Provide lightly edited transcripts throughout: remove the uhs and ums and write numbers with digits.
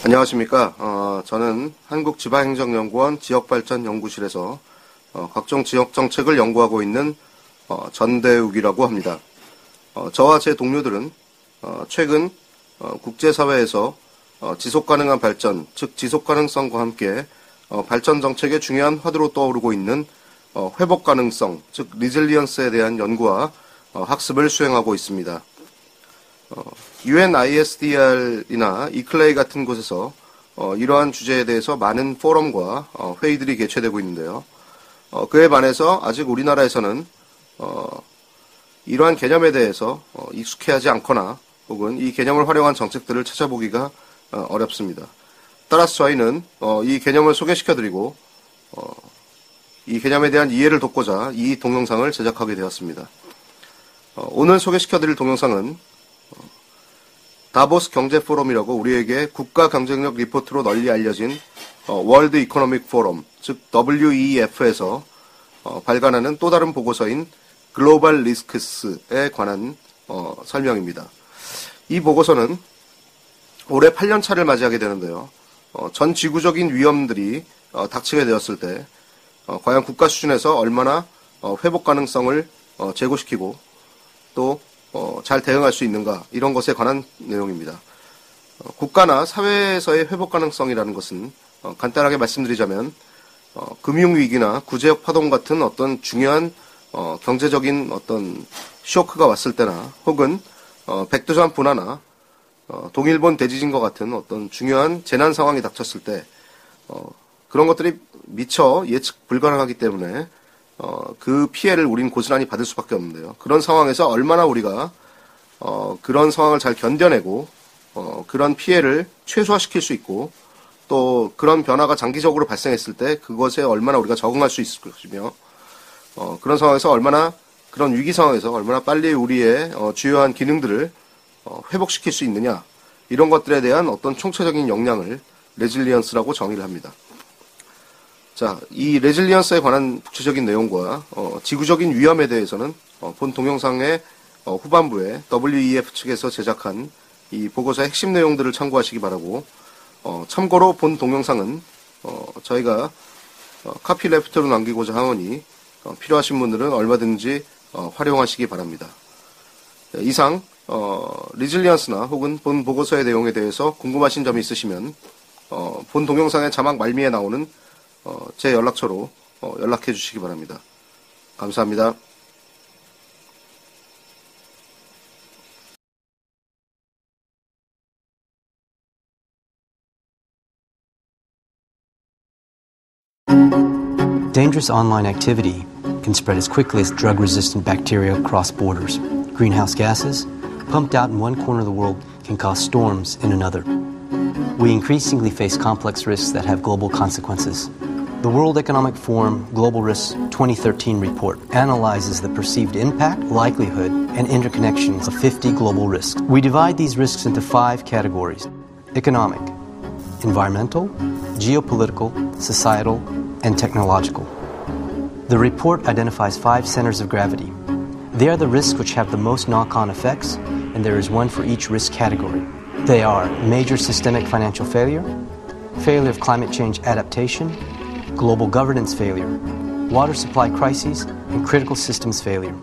안녕하십니까. 저는 한국지방행정연구원 지역발전연구실에서 각종 지역정책을 연구하고 있는 전대욱이라고 합니다. 저와 제 동료들은 최근 국제사회에서 지속가능한 발전, 즉 지속가능성과 함께 발전 정책의 중요한 화두로 떠오르고 있는 회복가능성, 즉 리질리언스에 대한 연구와 학습을 수행하고 있습니다. UNISDR이나 이클레이 같은 곳에서 이러한 주제에 대해서 많은 포럼과 회의들이 개최되고 있는데요. 그에 반해서 아직 우리나라에서는 이러한 개념에 대해서 익숙해하지 않거나 혹은 이 개념을 활용한 정책들을 찾아보기가 어렵습니다. 따라서 저희는 이 개념을 소개시켜드리고 이 개념에 대한 이해를 돕고자 이 동영상을 제작하게 되었습니다. 오늘 소개시켜드릴 동영상은 다보스 경제포럼이라고 우리에게 국가 경쟁력 리포트로 널리 알려진 월드 이코노믹 포럼, 즉 WEF에서 발간하는 또 다른 보고서인 글로벌 리스크스에 관한 설명입니다. 이 보고서는 올해 8년차를 맞이하게 되는데요. 전 지구적인 위험들이 닥치게 되었을 때 과연 국가 수준에서 얼마나 회복 가능성을 제고시키고 또 잘 대응할 수 있는가, 이런 것에 관한 내용입니다. 국가나 사회에서의 회복 가능성이라는 것은 간단하게 말씀드리자면 금융위기나 구제역 파동 같은 어떤 중요한 경제적인 어떤 쇼크가 왔을 때나 혹은 백두산 분화나 동일본 대지진과 같은 어떤 중요한 재난 상황이 닥쳤을 때 그런 것들이 미처 예측 불가능하기 때문에 그 피해를 우린 고스란히 받을 수밖에 없는데요. 그런 상황에서 얼마나 우리가 그런 상황을 잘 견뎌내고 그런 피해를 최소화시킬 수 있고 또 그런 변화가 장기적으로 발생했을 때 그것에 얼마나 우리가 적응할 수 있을 것이며 그런 상황에서 그런 위기 상황에서 얼마나 빨리 우리의 주요한 기능들을 회복시킬 수 있느냐, 이런 것들에 대한 어떤 총체적인 역량을 레질리언스라고 정의를 합니다. 자, 이 레질리언스에 관한 구체적인 내용과 지구적인 위험에 대해서는 본 동영상의 후반부에 WEF 측에서 제작한 이 보고서의 핵심 내용들을 참고하시기 바라고, 참고로 본 동영상은 저희가 카피 레프트로 남기고자 하오니 필요하신 분들은 얼마든지 활용하시기 바랍니다. 이상 리질리언스나 혹은 본 보고서의 내용에 대해서 궁금하신 점이 있으시면 본 동영상의 자막 말미에 나오는 제 연락처로 연락해 주시기 바랍니다. 감사합니다. Dangerous online activity can spread as quickly as drug-resistant bacteria across borders. Greenhouse gases, pumped out in one corner of the world, can cause storms in another. We increasingly face complex risks that have global consequences. The World Economic Forum Global Risks 2013 report analyzes the perceived impact, likelihood, and interconnections of 50 global risks. We divide these risks into 5 categories: economic, environmental, geopolitical, societal, and technological. The report identifies 5 centers of gravity. They are the risks which have the most knock-on effects, and there is one for each risk category. They are major systemic financial failure, failure of climate change adaptation, global governance failure, water supply crises, and critical systems failure.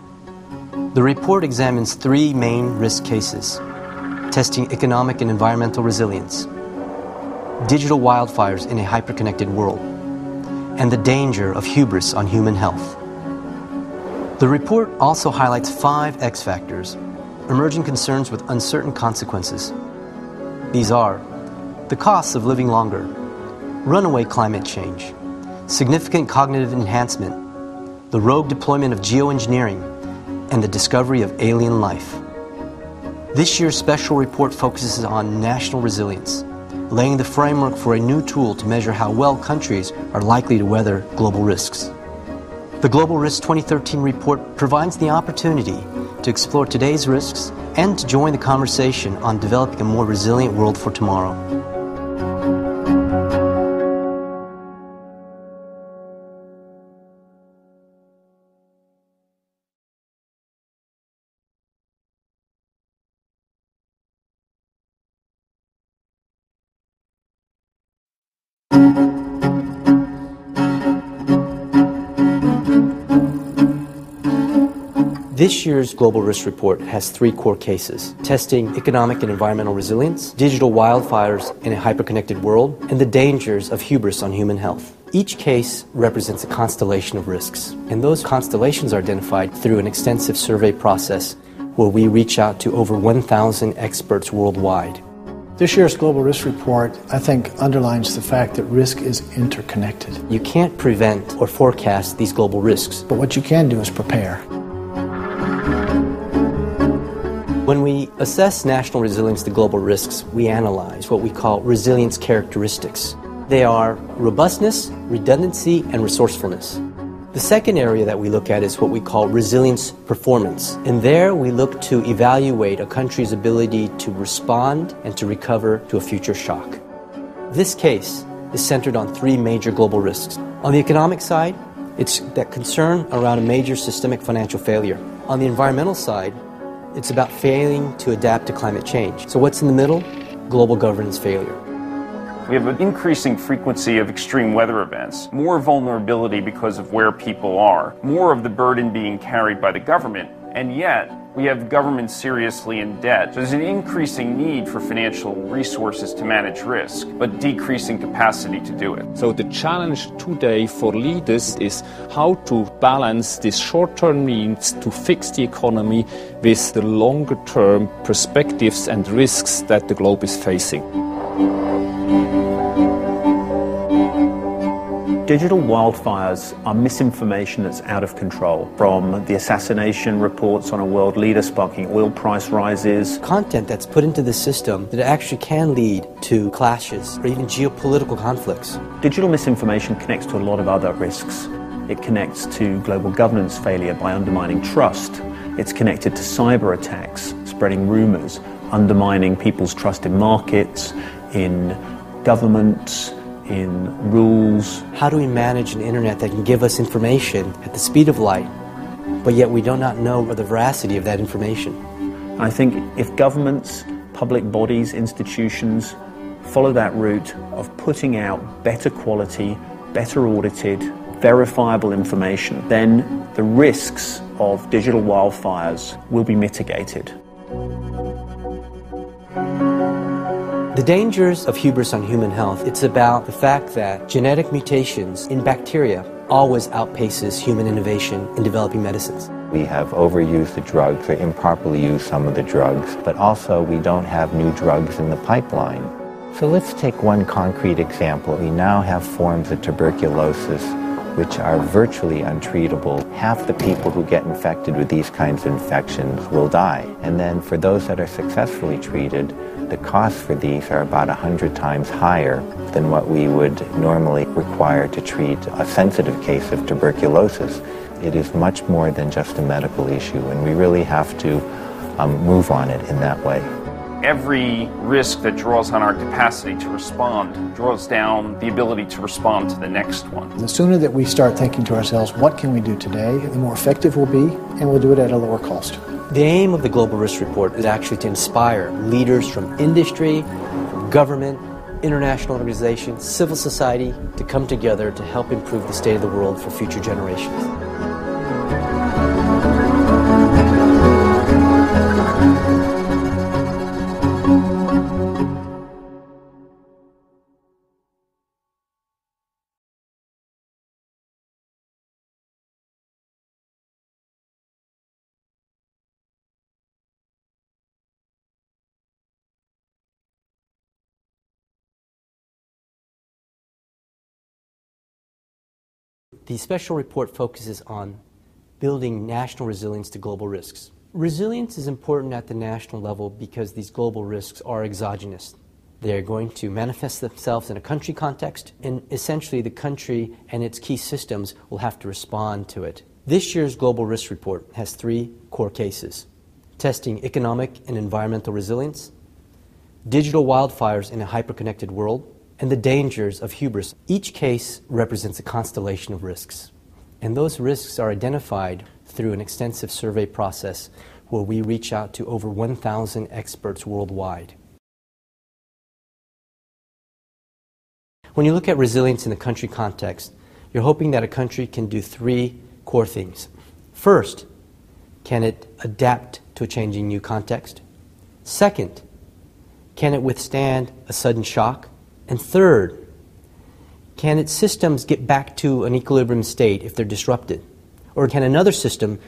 The report examines 3 main risk cases: testing economic and environmental resilience, digital wildfires in a hyperconnected world, and the danger of hubris on human health. The report also highlights 5 X factors, emerging concerns with uncertain consequences. These are the costs of living longer, runaway climate change, significant cognitive enhancement, the rogue deployment of geoengineering, and the discovery of alien life. This year's special report focuses on national resilience, laying the framework for a new tool to measure how well countries are likely to weather global risks. The Global Risks 2013 report provides the opportunity to explore today's risks and to join the conversation on developing a more resilient world for tomorrow. This year's Global Risk Report has three core cases: testing economic and environmental resilience, digital wildfires in a hyperconnected world, and the dangers of hubris on human health. Each case represents a constellation of risks, and those constellations are identified through an extensive survey process where we reach out to over 1,000 experts worldwide. This year's Global Risk Report, I think, underlines the fact that risk is interconnected. You can't prevent or forecast these global risks. But what you can do is prepare. When we assess national resilience to global risks, we analyze what we call resilience characteristics. They are robustness, redundancy, and resourcefulness. The second area that we look at is what we call resilience performance. And there we look to evaluate a country's ability to respond and to recover to a future shock. This case is centered on three major global risks. On the economic side, it's that concern around a major systemic financial failure. On the environmental side, it's about failing to adapt to climate change. So what's in the middle? Global governance failure. We have an increasing frequency of extreme weather events, more vulnerability because of where people are, more of the burden being carried by the government, and yet we have governments seriously in debt. There's an increasing need for financial resources to manage risk, but decreasing capacity to do it. So the challenge today for leaders is how to balance these short-term needs to fix the economy with the longer-term perspectives and risks that the globe is facing. Digital wildfires are misinformation that's out of control, from the assassination reports on a world leader sparking oil price rises. Content that's put into the system that actually can lead to clashes or even geopolitical conflicts. Digital misinformation connects to a lot of other risks. It connects to global governance failure by undermining trust. It's connected to cyber attacks, spreading rumors, undermining people's trust in markets, in governments, in rules. How do we manage an internet that can give us information at the speed of light, but yet we do not know the veracity of that information? I think if governments, public bodies, institutions follow that route of putting out better quality, better audited, verifiable information, then the risks of digital wildfires will be mitigated. The dangers of hubris on human health, it's about the fact that genetic mutations in bacteria always outpaces human innovation in developing medicines. We have overused the drugs or improperly used some of the drugs, but also we don't have new drugs in the pipeline. So let's take one concrete example. We now have forms of tuberculosis which are virtually untreatable. Half the people who get infected with these kinds of infections will die. And then for those that are successfully treated, the costs for these are about 100 times higher than what we would normally require to treat a sensitive case of tuberculosis. It is much more than just a medical issue, and we really have to move on it in that way. Every risk that draws on our capacity to respond draws down the ability to respond to the next one. The sooner that we start thinking to ourselves, what can we do today, the more effective we'll be, and we'll do it at a lower cost. The aim of the Global Risk Report is actually to inspire leaders from industry, from government, international organizations, civil society to come together to help improve the state of the world for future generations. The special report focuses on building national resilience to global risks. Resilience is important at the national level because these global risks are exogenous. They are going to manifest themselves in a country context, and essentially the country and its key systems will have to respond to it. This year's Global Risk Report has three core cases: testing economic and environmental resilience, digital wildfires in a hyperconnected world, and the dangers of hubris. Each case represents a constellation of risks, and those risks are identified through an extensive survey process where we reach out to over 1,000 experts worldwide. When you look at resilience in the country context, you're hoping that a country can do three core things. First, can it adapt to a changing new context? Second, can it withstand a sudden shock? And third, can its systems get back to an equilibrium state if they're disrupted? Or can another system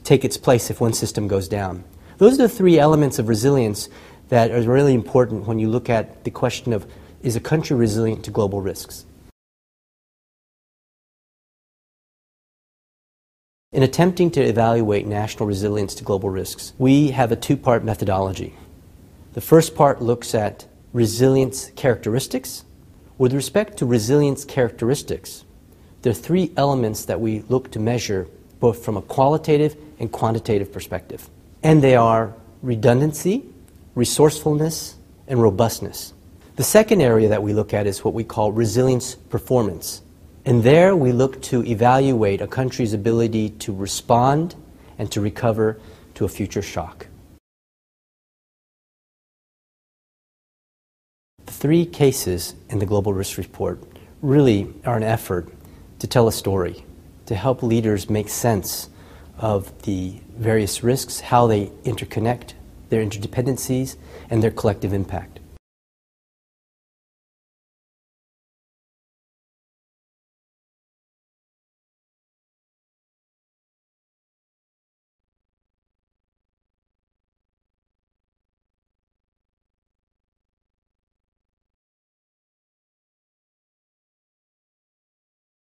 take its place if one system goes down? Those are the three elements of resilience that are really important when you look at the question of, is a country resilient to global risks? In attempting to evaluate national resilience to global risks, we have a two-part methodology. The first part looks at resilience characteristics. With respect to resilience characteristics, there are three elements that we look to measure both from a qualitative and quantitative perspective. And they are redundancy, resourcefulness, and robustness. The second area that we look at is what we call resilience performance. And there we look to evaluate a country's ability to respond and to recover to a future shock. The three cases in the Global Risk Report really are an effort to tell a story, to help leaders make sense of the various risks, how they interconnect, their interdependencies, and their collective impact.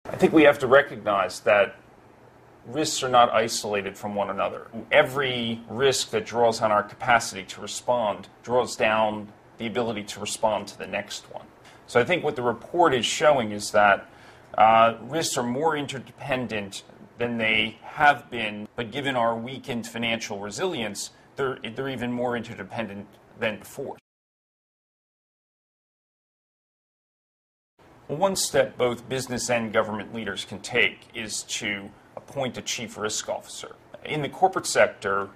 I think we have to recognize that risks are not isolated from one another. Every risk that draws on our capacity to respond draws down the ability to respond to the next one. So I think what the report is showing is that risks are more interdependent than they have been, but given our weakened financial resilience, they're even more interdependent than before. Well, one step both business and government leaders can take is to appoint a chief risk officer. In the corporate sector,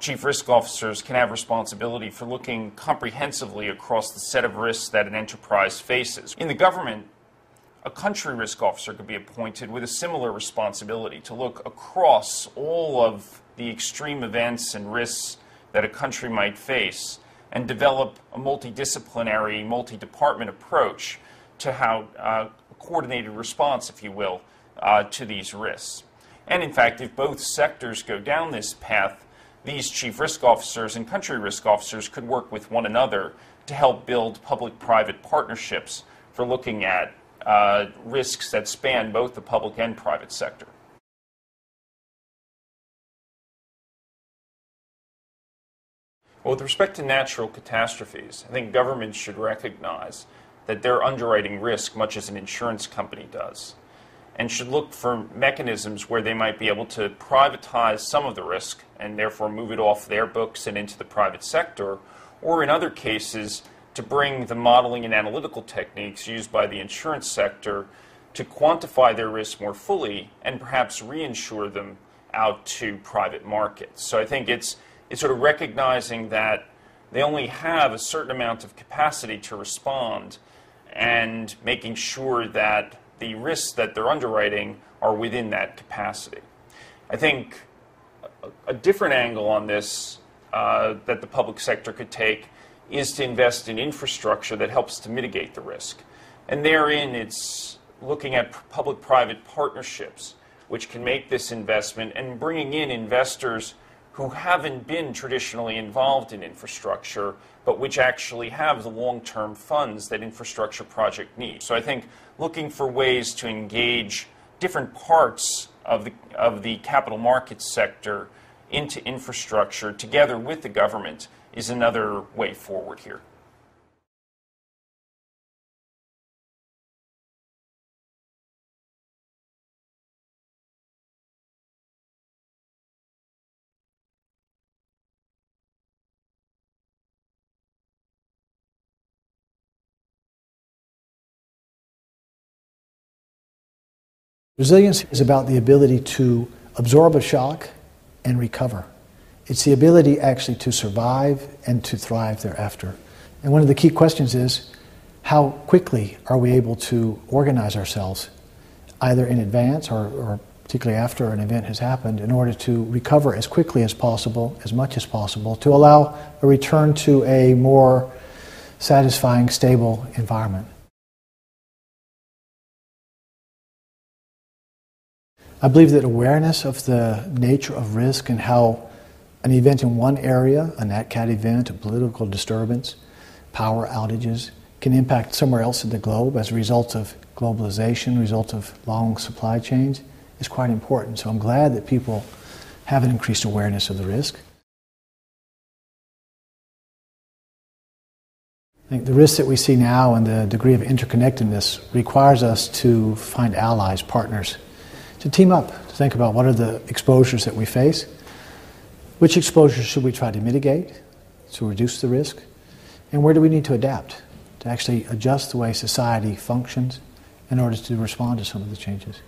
chief risk officers can have responsibility for looking comprehensively across the set of risks that an enterprise faces. In the government, a country risk officer could be appointed with a similar responsibility to look across all of the extreme events and risks that a country might face and develop a multidisciplinary, multi-department approach to how a coordinated response, if you will, to these risks. And in fact, if both sectors go down this path, these chief risk officers and country risk officers could work with one another to help build public-private partnerships for looking at risks that span both the public and private sector. Well, with respect to natural catastrophes, I think governments should recognize that they're underwriting risk much as an insurance company does, and should look for mechanisms where they might be able to privatize some of the risk and therefore move it off their books and into the private sector, or in other cases, to bring the modeling and analytical techniques used by the insurance sector to quantify their risk more fully and perhaps reinsure them out to private markets. So I think it's sort of recognizing that they only have a certain amount of capacity to respond and making sure that the risks that they're underwriting are within that capacity. I think a different angle on this that the public sector could take is to invest in infrastructure that helps to mitigate the risk. And therein, it's looking at public-private partnerships, which can make this investment and bringing in investors who haven't been traditionally involved in infrastructure, but which actually have the long-term funds that infrastructure project needs. So I think looking for ways to engage different parts of the capital markets sector into infrastructure together with the government is another way forward here. Resilience is about the ability to absorb a shock and recover. It's the ability actually to survive and to thrive thereafter. And one of the key questions is, how quickly are we able to organize ourselves, either in advance or particularly after an event has happened, in order to recover as quickly as possible, as much as possible, to allow a return to a more satisfying, stable environment. I believe that awareness of the nature of risk and how an event in one area, a NatCat event, a political disturbance, power outages, can impact somewhere else in the globe as a result of globalization, result of long supply chains, is quite important. So I'm glad that people have an increased awareness of the risk. I think the risk that we see now and the degree of interconnectedness requires us to find allies, partners, to team up, to think about what are the exposures that we face, which exposures should we try to mitigate to reduce the risk, and where do we need to adapt to actually adjust the way society functions in order to respond to some of the changes.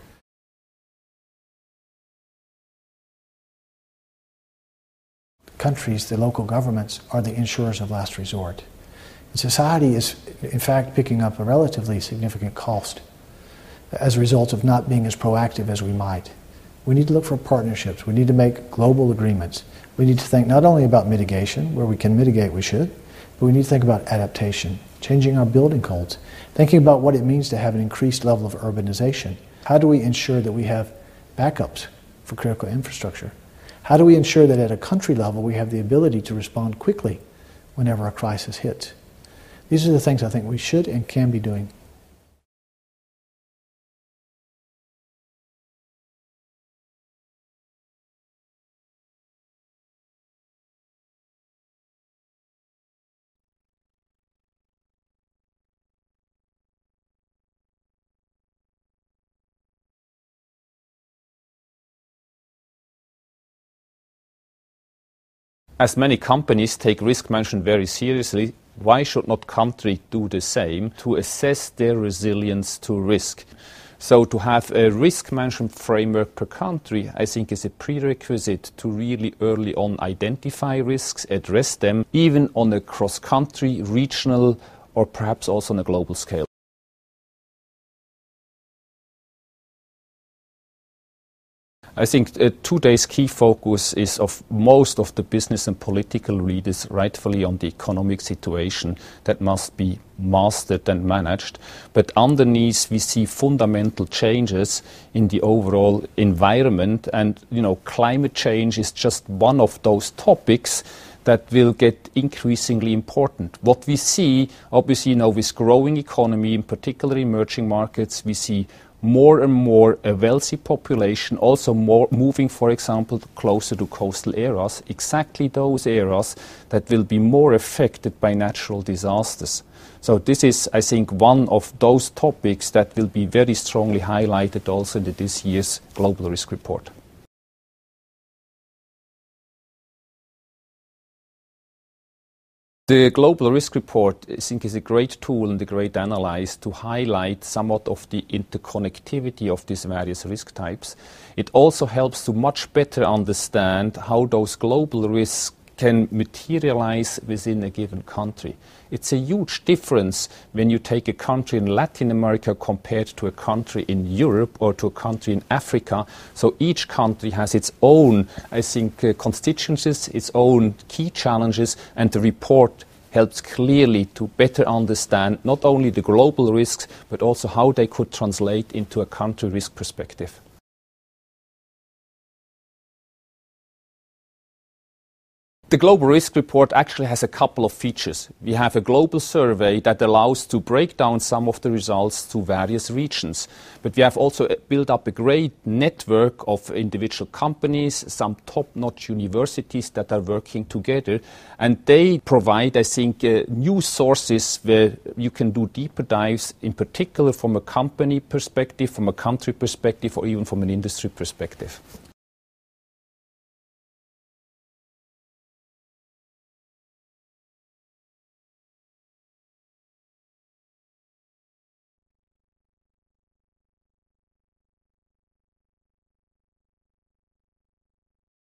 Countries, the local governments, are the insurers of last resort. And society is, in fact, picking up a relatively significant cost as a result of not being as proactive as we might. We need to look for partnerships. We need to make global agreements. We need to think not only about mitigation, where we can mitigate, we should, but we need to think about adaptation, changing our building codes, thinking about what it means to have an increased level of urbanization. How do we ensure that we have backups for critical infrastructure? How do we ensure that at a country level we have the ability to respond quickly whenever a crisis hits? These are the things I think we should and can be doing. As many companies take risk management very seriously, why should not countries do the same to assess their resilience to risk? So to have a risk management framework per country, I think, is a prerequisite to really early on identify risks, address them, even on a cross-country, regional, or perhaps also on a global scale. I think today's key focus is of most of the business and political leaders rightfully on the economic situation that must be mastered and managed. But underneath we see fundamental changes in the overall environment, and climate change is just one of those topics that will get increasingly important. What we see, obviously, with growing economy, in particular emerging markets, we see more and more a wealthy population, also more moving, for example, closer to coastal areas, exactly those areas that will be more affected by natural disasters. So this is, I think, one of those topics that will be very strongly highlighted also in this year's Global Risk Report. The Global Risk Report, I think, is a great tool and a great analysis to highlight somewhat of the interconnectivity of these various risk types. It also helps to much better understand how those global risks can materialize within a given country. It's a huge difference when you take a country in Latin America compared to a country in Europe or to a country in Africa. So each country has its own, I think, constituencies, its own key challenges, and the report helps clearly to better understand not only the global risks, but also how they could translate into a country risk perspective. The Global Risk Report actually has a couple of features. We have a global survey that allows to break down some of the results to various regions. But we have also built up a great network of individual companies, some top-notch universities that are working together. And they provide, I think, new sources where you can do deeper dives, in particular from a company perspective, from a country perspective, or even from an industry perspective.